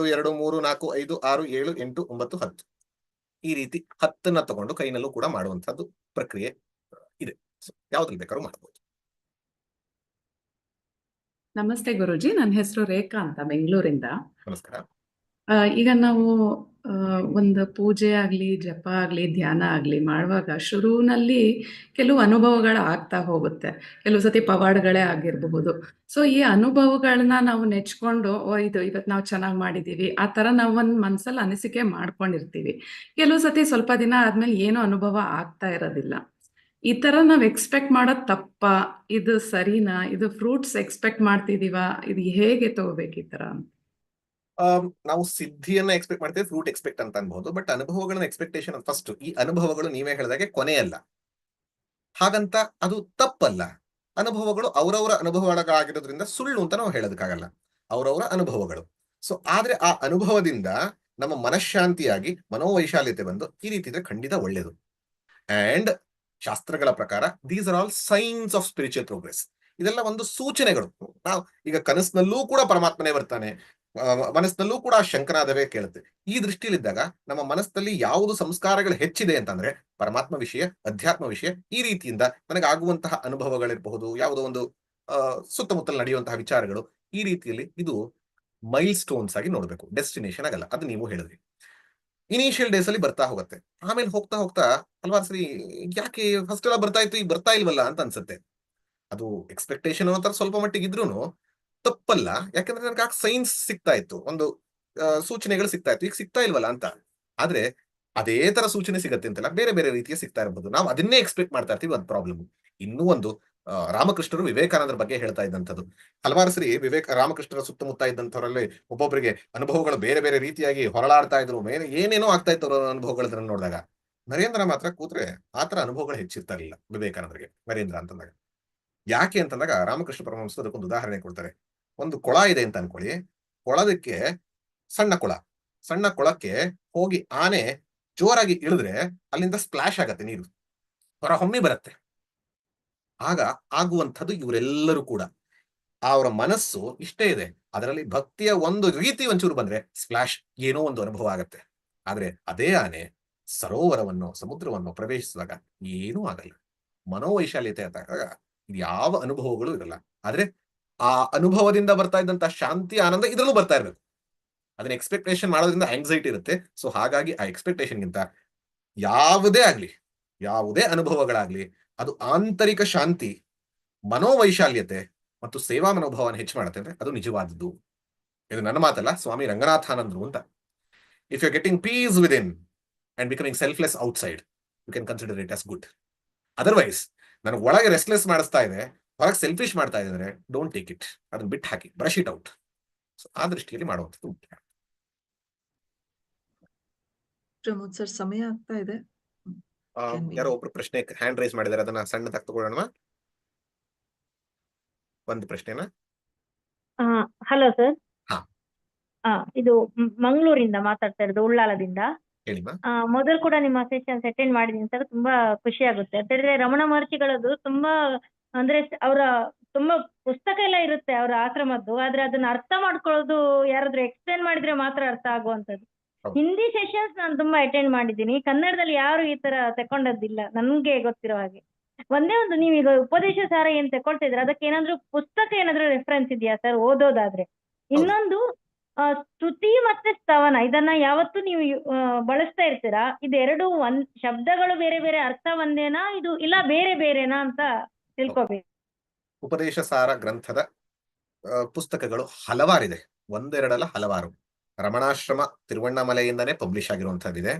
4 5 6 7 8 9 10 ಈ ರೀತಿ 10ನ್ನ ತಗೊಂಡು ಕೈನಲ್ಲೂ ಕೂಡ ಮಾಡುವಂತದ್ದು ಪ್ರಕ್ರಿಯೆ ಇದೆ. ಯಾವ್ದ್ರಲ್ಲಿ ಬೇಕಾದ್ರೂ ಮಾಡಬಹುದು. ನಮಸ್ತೆ ಗುರುಜಿ, ನನ್ನ ಹೆಸರು ರೇಖಾ ಅಂತ, ಬೆಂಗಳೂರಿಂದ. ನಮಸ್ಕಾರ. ಈಗ ನಾವು ಒಂದು ಪೂಜೆ ಆಗ್ಲಿ, ಜಪ ಆಗ್ಲಿ, ಧ್ಯಾನ ಆಗ್ಲಿ ಮಾಡುವಾಗ ಶುರುವಿನಲ್ಲಿ ಕೆಲವು ಅನುಭವಗಳು ಆಗ್ತಾ ಹೋಗುತ್ತೆ. ಕೆಲವು ಸತಿ ಪವಾಡಗಳೇ ಆಗಿರಬಹುದು. ಸೊ ಈ ಅನುಭವಗಳನ್ನ ನಾವು ನೆಚ್ಕೊಂಡು ಇದು ಇವತ್ತು ನಾವು ಚೆನ್ನಾಗಿ ಮಾಡಿದೀವಿ ಆ ಥರ ನಾವು ಒಂದು ಮನಸ್ಸಲ್ಲಿ ಅನಿಸಿಕೆ ಮಾಡ್ಕೊಂಡಿರ್ತೀವಿ. ಕೆಲವು ಸತಿ ಸ್ವಲ್ಪ ದಿನ ಆದ್ಮೇಲೆ ಏನೂ ಅನುಭವ ಆಗ್ತಾ ಇರೋದಿಲ್ಲ. ಈ ಥರ ನಾವು ಎಕ್ಸ್ಪೆಕ್ಟ್ ಮಾಡೋದು ತಪ್ಪಾ? ಇದು ಸರಿನಾ? ಇದು ಫ್ರೂಟ್ಸ್ ಎಕ್ಸ್ಪೆಕ್ಟ್ ಮಾಡ್ತಿದೀವಾ? ಇದು ಹೇಗೆ ತಗೋಬೇಕು ಈ ಥರ? ನಾವು ಸಿದ್ಧಿಯನ್ನ ಎಕ್ಸ್ಪೆಕ್ಟ್ ಮಾಡ್ತೇವೆ, ಫ್ರೂಟ್ ಎಕ್ಸ್ಪೆಕ್ಟ್ ಅಂತ ಅನ್ಬಹುದು. ಬಟ್ ಅನುಭವಗಳನ್ನ ಎಕ್ಸ್ಪೆಕ್ಟೇಷನ್ ಫಸ್ಟ್. ಈ ಅನುಭವಗಳು ನೀವೇ ಹೇಳಿದಾಗೆ ಕೊನೆಯಲ್ಲ, ಹಾಗಂತ ಅದು ತಪ್ಪಲ್ಲ. ಅನುಭವಗಳು ಅವರವರ ಅನುಭವಗಳಾಗಿರೋದ್ರಿಂದ ಸುಳ್ಳು ಅಂತ ನಾವು ಹೇಳೋದಕ್ಕಾಗಲ್ಲ, ಅವರವರ ಅನುಭವಗಳು. ಸೊ ಆದ್ರೆ ಆ ಅನುಭವದಿಂದ ನಮ್ಮ ಮನಃಶಾಂತಿಯಾಗಿ ಮನೋವೈಶಾಲ್ಯತೆ ಬಂದು ಈ ರೀತಿ ಇದ್ರೆ ಖಂಡಿತ ಒಳ್ಳೇದು. ಅಂಡ್ ಶಾಸ್ತ್ರಗಳ ಪ್ರಕಾರ these are all science of spiritual progress. ಇದೆಲ್ಲ ಒಂದು ಸೂಚನೆಗಳು. ನಾವು ಈಗ ಕನಸಿನಲ್ಲೂ ಕೂಡ ಪರಮಾತ್ಮನೇ ಬರ್ತಾನೆ, ಮನಸ್ಸಿನಲ್ಲೂ ಕೂಡ ಶಂಕನಾದವೇ ಕೇಳುತ್ತೆ. ಈ ದೃಷ್ಟಿಯಲ್ಲಿದ್ದಾಗ ನಮ್ಮ ಮನಸ್ಸಿನಲ್ಲಿ ಯಾವುದು ಸಂಸ್ಕಾರಗಳು ಹೆಚ್ಚಿದೆ ಅಂತಂದ್ರೆ ಪರಮಾತ್ಮ ವಿಷಯ, ಅಧ್ಯಾತ್ಮ ವಿಷಯ, ಈ ರೀತಿಯಿಂದ ನನಗೆ ಆಗುವಂತಹ ಅನುಭವಗಳಿರಬಹುದು, ಯಾವುದೋ ಒಂದು ಸುತ್ತಮುತ್ತಲು ನಡೆಯುವಂತಹ ವಿಚಾರಗಳು, ಈ ರೀತಿಯಲ್ಲಿ ಇದು ಮೈಲ್ ಸ್ಟೋನ್ಸ್ ಆಗಿ ನೋಡ್ಬೇಕು, ಡೆಸ್ಟಿನೇಷನ್ ಆಗಲ್ಲ. ಅದು ನೀವು ಹೇಳಿದ್ರಿ. ಇನಿಷಿಯಲ್ ಡೇಸ್ ಅಲ್ಲಿ ಬರ್ತಾ ಹೋಗುತ್ತೆ, ಆಮೇಲೆ ಹೋಗ್ತಾ ಹೋಗ್ತಾ ಹಲವಾರು ಸರಿ ಯಾಕೆ ಫಸ್ಟ್ ಎಲ್ಲ ಬರ್ತಾ ಇತ್ತು ಈಗ ಬರ್ತಾ ಇಲ್ವಲ್ಲ ಅಂತ ಅನ್ಸುತ್ತೆ. ಅದು ಎಕ್ಸ್ಪೆಕ್ಟೇಷನ್ ಅಂತ ಸ್ವಲ್ಪ ಮಟ್ಟಿಗೆ ಇದ್ರೂನು ತಪ್ಪಲ್ಲ. ಯಾಕಂದ್ರೆ ನನಗೆ ಸೈನ್ಸ್ ಸಿಗ್ತಾ ಇತ್ತು, ಒಂದು ಸೂಚನೆಗಳು ಸಿಗ್ತಾ ಇತ್ತು, ಈಗ ಸಿಗ್ತಾ ಇಲ್ವಲ್ಲ ಅಂತ. ಆದ್ರೆ ಅದೇ ತರ ಸೂಚನೆ ಸಿಗತ್ತೆ ಅಂತಲ್ಲ, ಬೇರೆ ಬೇರೆ ರೀತಿಯ ಸಿಗ್ತಾ ಇರಬಹುದು. ನಾವು ಅದನ್ನೇ ಎಕ್ಸ್ಪೆಕ್ಟ್ ಮಾಡ್ತಾ ಇರ್ತೀವಿ, ಒಂದು ಪ್ರಾಬ್ಲಮ್. ಇನ್ನೂ ಒಂದು ರಾಮಕೃಷ್ಣರು ವಿವೇಕಾನಂದರ ಬಗ್ಗೆ ಹೇಳ್ತಾ ಇದ್ದಂಥದ್ದು. ಹಲವಾರು ಸರಿ ರಾಮಕೃಷ್ಣರ ಸುತ್ತಮುತ್ತ ಇದ್ದಂಥವರಲ್ಲಿ ಒಬ್ಬೊಬ್ಬರಿಗೆ ಅನುಭವಗಳು ಬೇರೆ ಬೇರೆ ರೀತಿಯಾಗಿ ಹೊರಳಾಡ್ತಾ ಇದ್ರು, ಏನೇನೋ ಆಗ್ತಾ ಇತ್ತು ಅವರ ಅನುಭವಗಳನ್ನ ನೋಡಿದಾಗ. ನರೇಂದ್ರ ಮಾತ್ರ ಕೂತ್ರೆ ಆತರ ಅನುಭವಗಳು ಹೆಚ್ಚಿರ್ತಾ ಇರಲಿಲ್ಲ ವಿವೇಕಾನಂದರಿಗೆ, ನರೇಂದ್ರ ಅಂತಂದಾಗ. ಯಾಕೆ ಅಂತಂದಾಗ ರಾಮಕೃಷ್ಣ ಪರಮಹಂಸರು ಅದಕ್ಕೊಂದು ಉದಾಹರಣೆ ಕೊಡ್ತಾರೆ. ಒಂದು ಕೊಳ ಇದೆ ಅಂತ ಅನ್ಕೊಳ್ಳಿ, ಕೊಳದಕ್ಕೆ ಸಣ್ಣ ಕೊಳಕ್ಕೆ ಹೋಗಿ ಆನೆ ಜೋರಾಗಿ ಇಳಿದ್ರೆ ಅಲ್ಲಿಂದ ಸ್ಪ್ಲಾಶ್ ಆಗತ್ತೆ, ನೀರು ಹೊರ ಹೊಮ್ಮಿ ಬರುತ್ತೆ. ಆಗ ಆಗುವಂಥದ್ದು ಇವರೆಲ್ಲರೂ ಕೂಡ ಅವರ ಮನಸ್ಸು ಇಷ್ಟೇ ಇದೆ, ಅದರಲ್ಲಿ ಭಕ್ತಿಯ ಒಂದು ರೀತಿ ಒಂಚೂರು ಬಂದ್ರೆ ಸ್ಪ್ಲಾಶ್, ಏನೋ ಒಂದು ಅನುಭವ ಆಗತ್ತೆ. ಆದ್ರೆ ಅದೇ ಆನೆ ಸರೋವರವನ್ನು, ಸಮುದ್ರವನ್ನು ಪ್ರವೇಶಿಸಿದಾಗ ಏನೂ ಆಗಲ್ಲ. ಮನೋವೈಶಾಲ್ಯತೆ ಆದಾಗ ಯಾವ ಅನುಭವಗಳು ಇರಲ್ಲ. ಆದ್ರೆ ಆ ಅನುಭವದಿಂದ ಬರ್ತಾ ಇದ್ದಂತ ಶಾಂತಿ, ಆನಂದ ಇದರಲ್ಲೂ ಬರ್ತಾ ಇರ್ಬೇಕು. ಅದನ್ನ ಎಕ್ಸ್ಪೆಕ್ಟೇಷನ್ ಮಾಡೋದ್ರಿಂದ ಆಂಗ್ಸೈಟಿ ಇರುತ್ತೆ. ಸೊ ಹಾಗಾಗಿ ಆ ಎಕ್ಸ್ಪೆಕ್ಟೇಷನ್ಗಿಂತ ಯಾವುದೇ ಅನುಭವಗಳಾಗ್ಲಿ ಅದು ಆಂತರಿಕ ಶಾಂತಿ, ಮನೋವೈಶಾಲ್ಯತೆ ಮತ್ತು ಸೇವಾ ಮನೋಭಾವನ ಹೆಚ್ಚು ಮಾಡುತ್ತೆ ಅಂದ್ರೆ ಅದು ನಿಜವಾದದ್ದು. ಇದು ನನ್ನ ಮಾತಲ್ಲ, ಸ್ವಾಮಿ ರಂಗನಾಥಾನಂದರು ಅಂತ. If you are getting peace within and becoming selfless outside, you can consider it as good. Otherwise ನನಗೆ ಒಳಗೆ ರೆಸ್ಟ್ಲೆಸ್ ಮಾಡಿಸ್ತಾ ಇದೆ, ಹೊರಗೆ ಸೆಲ್ಫಿಶ್ ಮಾಡ್ತಾ ಇದೆ ಅಂದ್ರೆ ಡೋಂಟ್ ಟೇಕ್ ಇಟ್, ಅದನ್ನ ಬಿಟ್ಟು ಹಾಕಿ, ಬ್ರಷ್ ಇಟ್ ಔಟ್. ಆ ದೃಷ್ಟಿಯಲ್ಲಿ ಮಾಡುವಂಥದ್ದು ಮುಖ್ಯ. ಪ್ರಮೋದ್ ಸರ್, ಸಮಯ ಆಗ್ತಾ ಇದೆ. ಯಾರೋ ಒಬ್ರು ಪ್ರಶ್ನೆ ಹ್ಯಾಂಡ್ ರೈಸ್ ಮಾಡಿದಾರೆ, ಅದನ್ನ ಸಣ್ಣದಾಗಿ ತಗೊಳ್ಳೋಣ. ಒಂದು ಪ್ರಶ್ನೆನ. Hello sir. ಹಾ. ಇದು ಮಂಗಳೂರಿಂದ ಮಾತಾಡ್ತಾ ಇರೋದು, ಉಳ್ಳಾಲದಿಂದ. ಹೇಳಿಮ್ಮ. ಮೊದಲು ಕೂಡ ನಿಮ್ಮ ಸೆಷನ್ಸ್ ಅಟೆಂಡ್ ಮಾಡಿದೀನಿ ಸರ್, ತುಂಬಾ ಖುಷಿ ಆಗುತ್ತೆ. ಅಂತ ಹೇಳಿದ್ರೆ ರಮಣ ಮಹರ್ಷಿಗಳದ್ದು ತುಂಬಾ ಅಂದ್ರೆ ಅವರ ತುಂಬಾ ಪುಸ್ತಕ ಎಲ್ಲ ಇರುತ್ತೆ ಅವರ ಆಶ್ರಮದ್ದು, ಆದ್ರೆ ಅದನ್ನ ಅರ್ಥ ಮಾಡ್ಕೊಳ್ಳೋದು ಯಾರಾದ್ರೂ ಎಕ್ಸ್ಪ್ಲೇನ್ ಮಾಡಿದ್ರೆ ಮಾತ್ರ ಅರ್ಥ ಆಗುವಂತದ್ದು. ಹೌದು. ಹಿಂದಿ ಸೆಷನ್ಸ್ ನಾನು ತುಂಬಾ ಅಟೆಂಡ್ ಮಾಡಿದ್ದೀನಿ, ಕನ್ನಡದಲ್ಲಿ ಯಾರು ಈ ತರ ತಕೊಂಡದ್ದಿಲ್ಲ ನನ್ಗೆ ಗೊತ್ತಿರೋ ಹಾಗೆ. ಒಂದೇ ಒಂದು, ನೀವೀಗ ಉಪದೇಶ ಸಾರ ಏನ್ ತಕೊಳ್ತಾ ಇದ್ರೆ ಅದಕ್ಕೆ ಏನಾದ್ರು ಪುಸ್ತಕ ಏನಾದ್ರು ರೆಫರೆನ್ಸ್ ಇದೆಯಾ ಸರ್ ಓದೋದಾದ್ರೆ? ಇನ್ನೊಂದು ಸ್ತುತಿ ಮತ್ತೆ ಸ್ತವನ, ಇದನ್ನ ಯಾವತ್ತು ನೀವು ಬಳಸ್ತಾ ಇರ್ತೀರಾ, ಇದೆರಡು ಶಬ್ದಗಳು ಬೇರೆ ಬೇರೆ ಅರ್ಥ ಒಂದೇನಾ ಇದು, ಇಲ್ಲ ಬೇರೆ ಬೇರೆನಾ ಅಂತ ತಿಳ್ಕೊಬೇಕು. ಉಪದೇಶ ಸಾರ ಗ್ರಂಥದ ಪುಸ್ತಕಗಳು ಹಲವಾರಿದೆ, ಒಂದೆರಡಲ್ಲ ಹಲವಾರು. ರಮಣಾಶ್ರಮ ತಿರುವಣ್ಣಾಮಲೆಯಿಂದನೇ ಪಬ್ಲಿಷ್ ಆಗಿರುವಂತಹದ್ದಿದೆ,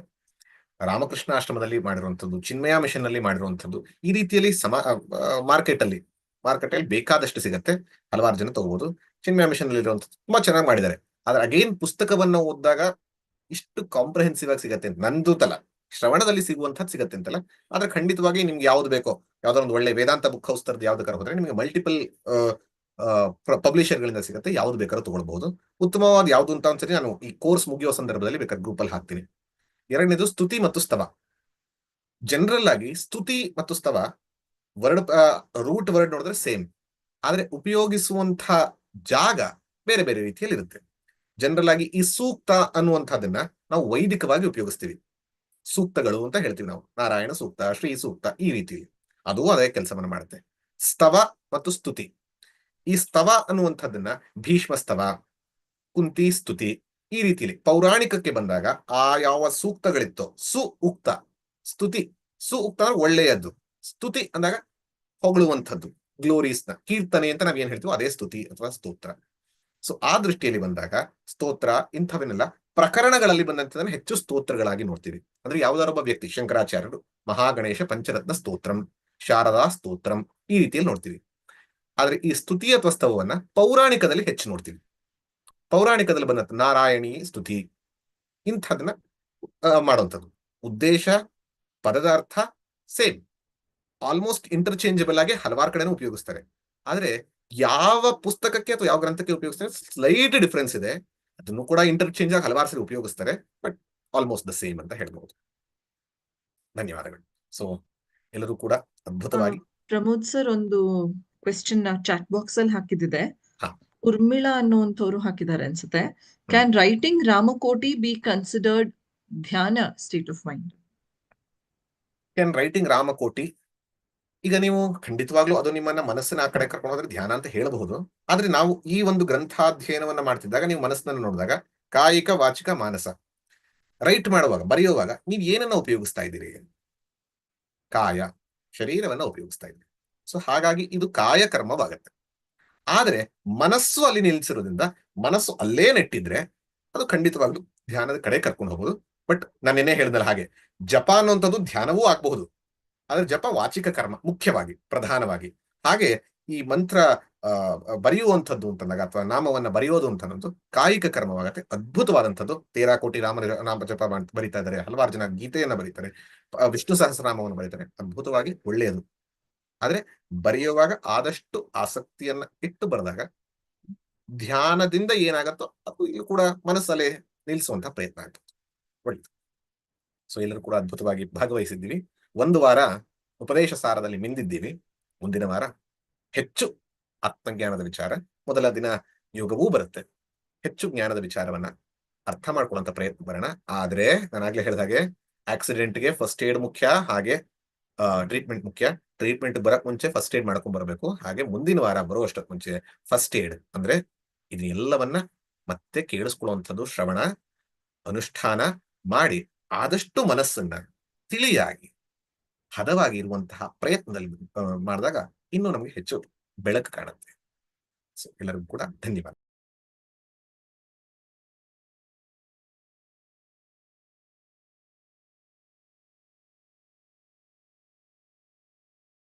ರಾಮಕೃಷ್ಣ ಆಶ್ರಮದಲ್ಲಿ ಮಾಡಿರುವಂಥದ್ದು, ಚಿನ್ಮಯ ಮಿಷನ್ ನಲ್ಲಿ ಮಾಡಿರುವಂಥದ್ದು. ಈ ರೀತಿಯಲ್ಲಿ ಮಾರ್ಕೆಟ್ ಅಲ್ಲಿ ಬೇಕಾದಷ್ಟು ಸಿಗತ್ತೆ, ಹಲವಾರು ಜನ ತಗೋಬಹುದು. ಚಿನ್ಮಯ ಮಿಷನ್ ಅಲ್ಲಿ ಇರುವಂಥದ್ದು ತುಂಬಾ ಚೆನ್ನಾಗಿ ಮಾಡಿದ್ದಾರೆ. ಆದ್ರೆ ಅಗೇನ್ ಪುಸ್ತಕವನ್ನ ಓದಿದಾಗ ಇಷ್ಟು ಕಾಂಪ್ರಹೆನ್ಸಿವ್ ಆಗಿ ಸಿಗತ್ತೆ ಅಂತ ನಂದು ತಲ, ಶ್ರವಣದಲ್ಲಿ ಸಿಗುವಂಥದ್ದು ಸಿಗತ್ತೆ ಅಂತಲ್ಲ. ಆದ್ರೆ ಖಂಡಿತವಾಗಿ ನಿಮ್ಗೆ ಯಾವ್ದು ಬೇಕೋ, ಯಾವ್ದೋ ಒಂದು ಒಳ್ಳೆ ವೇದಾಂತ ಬುಕ್ ಹೌಸ್ ತರದ್ದು ಯಾವ್ದಕ್ಕಾರ ಹೋದ್ರೆ ನಿಮಗೆ ಮಲ್ಟಿಪಲ್ ಪಬ್ಲಿಷರ್ ಗಳಿಂದ ಸಿಗುತ್ತೆ, ಯಾವ್ದು ಬೇಕಾದ್ರೂ ತಗೊಳ್ಬಹುದು. ಉತ್ತಮವಾದ ಯಾವ್ದು ಅಂತ ಒಂದ್ಸರಿ ನಾನು ಈ ಕೋರ್ಸ್ ಮುಗಿಯೋ ಸಂದರ್ಭದಲ್ಲಿ ಬೇಕಾದ್ರೆ ಗ್ರೂಪ್ ಅಲ್ಲಿ ಹಾಕ್ತೀನಿ. ಎರಡನೇದು ಸ್ತುತಿ ಮತ್ತು ಸ್ತವ. ಜನರಲ್ ಆಗಿ ಸ್ತುತಿ ಮತ್ತು ಸ್ತವ ರೂಟ್ ವರ್ಡ್ ನೋಡಿದ್ರೆ ಸೇಮ್, ಆದ್ರೆ ಉಪಯೋಗಿಸುವಂತಹ ಜಾಗ ಬೇರೆ ಬೇರೆ ರೀತಿಯಲ್ಲಿ ಇರುತ್ತೆ. ಜನರಲ್ ಆಗಿ ಈ ಸೂಕ್ತ ಅನ್ನುವಂಥದ್ದನ್ನ ನಾವು ವೈದಿಕವಾಗಿ ಉಪಯೋಗಿಸ್ತೀವಿ, ಸೂಕ್ತಗಳು ಅಂತ ಹೇಳ್ತೀವಿ ನಾವು, ನಾರಾಯಣ ಸೂಕ್ತ, ಶ್ರೀ ಸೂಕ್ತ, ಈ ರೀತಿಯಲ್ಲಿ ಅದು ಅದೇ ಕೆಲಸವನ್ನ ಮಾಡುತ್ತೆ. ಸ್ತವ ಮತ್ತು ಸ್ತುತಿ, ಈ ಸ್ತವ ಅನ್ನುವಂಥದ್ದನ್ನ ಭೀಷ್ಮ ಸ್ತವ, ಕುಂತಿ ಸ್ತುತಿ, ಈ ರೀತಿಯಲ್ಲಿ ಪೌರಾಣಿಕಕ್ಕೆ ಬಂದಾಗ ಆ ಯಾವ ಸೂಕ್ತಗಳಿತ್ತೋ, ಉಕ್ತ ಸ್ತುತಿ, ಉಕ್ತ ಅಂದ್ರೆ ಒಳ್ಳೆಯದ್ದು, ಸ್ತುತಿ ಅಂದಾಗ ಹೊಗಳುವಂಥದ್ದು, ಗ್ಲೋರೀಸ್ನ ಕೀರ್ತನೆ ಅಂತ ನಾವೇನ್ ಹೇಳ್ತೀವೋ ಅದೇ ಸ್ತುತಿ ಅಥವಾ ಸ್ತೋತ್ರ. ಸೊ ಆ ದೃಷ್ಟಿಯಲ್ಲಿ ಬಂದಾಗ ಸ್ತೋತ್ರ ಇಂಥವನ್ನೆಲ್ಲ ಪ್ರಕರಣಗಳಲ್ಲಿ ಬಂದಂಥದನ್ನ ಹೆಚ್ಚು ಸ್ತೋತ್ರಗಳಾಗಿ ನೋಡ್ತೀವಿ. ಅಂದ್ರೆ ಯಾವ್ದಾರೊಬ್ಬ ವ್ಯಕ್ತಿ, ಶಂಕರಾಚಾರ್ಯರು ಮಹಾಗಣೇಶ ಪಂಚರತ್ನ ಸ್ತೋತ್ರಂ, ಶಾರದಾ ಸ್ತೋತ್ರಂ, ಈ ರೀತಿಯಲ್ಲಿ ನೋಡ್ತೀವಿ. ಆದ್ರೆ ಈ ಸ್ತುತಿ ಅಥವಾ ಸ್ತವವನ್ನ ಪೌರಾಣಿಕದಲ್ಲಿ ಹೆಚ್ಚು ನೋಡ್ತೀವಿ. ಪೌರಾಣಿಕದಲ್ಲಿ ಬಂದಂತ ನಾರಾಯಣಿ ಸ್ತುತಿ ಇಂಥದನ್ನ ಮಾಡುವಂಥದ್ದು. ಉದ್ದೇಶ, ಪದದ ಅರ್ಥ ಸೇಮ್, ಆಲ್ಮೋಸ್ಟ್ ಇಂಟರ್ಚೇಂಜಬಲ್ ಆಗಿ ಹಲವಾರು ಕಡೆನೂ ಉಪಯೋಗಿಸ್ತಾರೆ. ಆದ್ರೆ ಯಾವ ಪುಸ್ತಕಕ್ಕೆ ಅಥವಾ ಯಾವ ಗ್ರಂಥಕ್ಕೆ ಉಪಯೋಗಿಸ್ತಾರೆ ಸ್ಲೈಟ್ ಡಿಫ್ರೆನ್ಸ್ ಇದೆ, ಅದನ್ನು ಕೂಡ ಇಂಟರ್ಚೇಂಜ್ ಆಗಿ ಹಲವಾರು ಸರಿ ಉಪಯೋಗಿಸ್ತಾರೆ, ಬಟ್ ಆಲ್ಮೋಸ್ಟ್ ದ ಸೇಮ್ ಅಂತ ಹೇಳ್ಬಹುದು. ಧನ್ಯವಾದಗಳು. ಸೊ ಎಲ್ಲರೂ ಕೂಡ ಅದ್ಭುತವಾಗಿ. ಪ್ರಮೋದ್ ಸರ್ ಒಂದು ಕ್ವೆಶ್ಚನ್ ಚಾಟ್ ಬಾಕ್ಸ್ ಅಲ್ಲಿ ಹಾಕಿದಿದೆ. ಹಾ. ಉರ್ಮಿಳಾ ಅನ್ನುವಂಥವ್ರು ಹಾಕಿದ್ದಾರೆ ಅನ್ಸುತ್ತೆ. Can writing Ramakoti be considered dhyana state of mind? Can writing Ramakoti, ಈಗ ನೀವು ಖಂಡಿತವಾಗ್ಲೂ ಅದು ನಿಮ್ಮನ್ನ ಮನಸ್ಸಿನ ಆ ಕಡೆ ಕರ್ಕೊಂಡು ಹೋದ್ರೆ ಧ್ಯಾನ ಅಂತ ಹೇಳಬಹುದು. ಆದ್ರೆ ನಾವು ಈ ಒಂದು ಗ್ರಂಥಾಧ್ಯಯನವನ್ನ ಮಾಡ್ತಿದ್ದಾಗ ನೀವು ಮನಸ್ಸನ್ನ ನೋಡಿದಾಗ ಕಾಯಿಕ, ವಾಚಿಕ, ಮಾನಸ, ರೈಟ್ ಮಾಡುವಾಗ, ಬರೆಯುವಾಗ ನೀವು ಏನನ್ನ ಉಪಯೋಗಿಸ್ತಾ ಇದ್ದೀರಿ? ಕಾಯ, ಶರೀರವನ್ನ ಉಪಯೋಗಿಸ್ತಾ ಇದ್ದೀರಿ. ಸೊ ಹಾಗಾಗಿ ಇದು ಕಾಯ ಕರ್ಮವಾಗತ್ತೆ. ಆದ್ರೆ ಮನಸ್ಸು ಅಲ್ಲಿ ನಿಲ್ಲಿಸಿರೋದ್ರಿಂದ, ಮನಸ್ಸು ಅಲ್ಲೇ ನೆಟ್ಟಿದ್ರೆ ಅದು ಖಂಡಿತವಾಗ್ಲೂ ಧ್ಯಾನದ ಕಡೆ ಕರ್ಕೊಂಡು ಹೋಗ್ಬೋದು. ಬಟ್ ನಾನು ಏನೇ ಹೇಳಿದಲ್ಲ ಹಾಗೆ ಜಪ ಅನ್ನುವಂಥದ್ದು ಧ್ಯಾನವೂ ಆಗ್ಬಹುದು, ಆದ್ರೆ ಜಪ ವಾಚಿಕ ಕರ್ಮ ಮುಖ್ಯವಾಗಿ, ಪ್ರಧಾನವಾಗಿ. ಹಾಗೆ ಈ ಮಂತ್ರ ಬರೆಯುವಂಥದ್ದು ಅಂತಂದಾಗ ಅಥವಾ ನಾಮವನ್ನ ಬರೆಯೋದು ಅಂತ ಅನ್ನೋದು ಕಾಯಿಕ ಕರ್ಮವಾಗತ್ತೆ. ಅದ್ಭುತವಾದಂಥದ್ದು. 13 ಕೋಟಿ ನಾಮ ಜಪ ಬರೀತಾ ಇದ್ದಾರೆ, ಹಲವಾರು ಜನ ಗೀತೆಯನ್ನ ಬರೀತಾರೆ, ವಿಷ್ಣು ಸಹಸ್ರನಾಮವನ್ನು ಬರೀತಾರೆ, ಅದ್ಭುತವಾಗಿ ಒಳ್ಳೆಯದು. ಆದ್ರೆ ಬರೆಯುವಾಗ ಆದಷ್ಟು ಆಸಕ್ತಿಯನ್ನ ಇಟ್ಟು ಬರೆದಾಗ ಧ್ಯಾನದಿಂದ ಏನಾಗತ್ತೋ ಅದು ಇಲ್ಲಿ ಕೂಡ ಮನಸ್ಸಲ್ಲೇ ನಿಲ್ಲಿಸುವಂತಹ ಪ್ರಯತ್ನ ಆಗ್ತದೆ. ಒಳ್ಳೆಯದು. ಸೊ ಎಲ್ಲರೂ ಕೂಡ ಅದ್ಭುತವಾಗಿ ಭಾಗವಹಿಸಿದ್ದೀವಿ. ಒಂದು ವಾರ ಉಪದೇಶ ಸಾರದಲ್ಲಿ ಮಿಂದಿದ್ದೀವಿ. ಮುಂದಿನ ವಾರ ಹೆಚ್ಚು ಆತ್ಮಜ್ಞಾನದ ವಿಚಾರ, ಮೊದಲ ದಿನ ಯೋಗವೂ ಬರುತ್ತೆ. ಹೆಚ್ಚು ಜ್ಞಾನದ ವಿಚಾರವನ್ನ ಅರ್ಥ ಮಾಡ್ಕೊಳ್ಳುವಂತ ಪ್ರಯತ್ನ ಬರೋಣ. ಆದ್ರೆ ನಾನಾಗ್ಲೇ ಹೇಳಿದ ಹಾಗೆ ಆಕ್ಸಿಡೆಂಟ್ಗೆ ಫಸ್ಟ್ ಏಡ್ ಮುಖ್ಯ, ಹಾಗೆ ಟ್ರೀಟ್ಮೆಂಟ್ ಮುಖ್ಯ. ಟ್ರೀಟ್ಮೆಂಟ್ ಬರಕ್ ಮುಂಚೆ ಫಸ್ಟ್ ಏಡ್ ಮಾಡ್ಕೊಂಡ್ ಬರಬೇಕು. ಹಾಗೆ ಮುಂದಿನ ವಾರ ಬರುವಷ್ಟಕ್ಕೆ ಮುಂಚೆ ಫಸ್ಟ್ ಏಡ್ ಅಂದ್ರೆ ಇದನ್ನೆಲ್ಲವನ್ನ ಮತ್ತೆ ಕೇಳಿಸ್ಕೊಳ್ಳುವಂಥದ್ದು, ಶ್ರವಣ ಅನುಷ್ಠಾನ ಮಾಡಿ ಆದಷ್ಟು ಮನಸ್ಸನ್ನ ತಿಳಿಯಾಗಿ ಹದವಾಗಿ ಇರುವಂತಹ ಪ್ರಯತ್ನದಲ್ಲಿ ಮಾಡಿದಾಗ ಇನ್ನೂ ನಮಗೆ ಹೆಚ್ಚು ಬೆಳಕು ಕಾಣುತ್ತೆ. ಸೊ ಎಲ್ಲರಿಗೂ ಕೂಡ ಧನ್ಯವಾದ.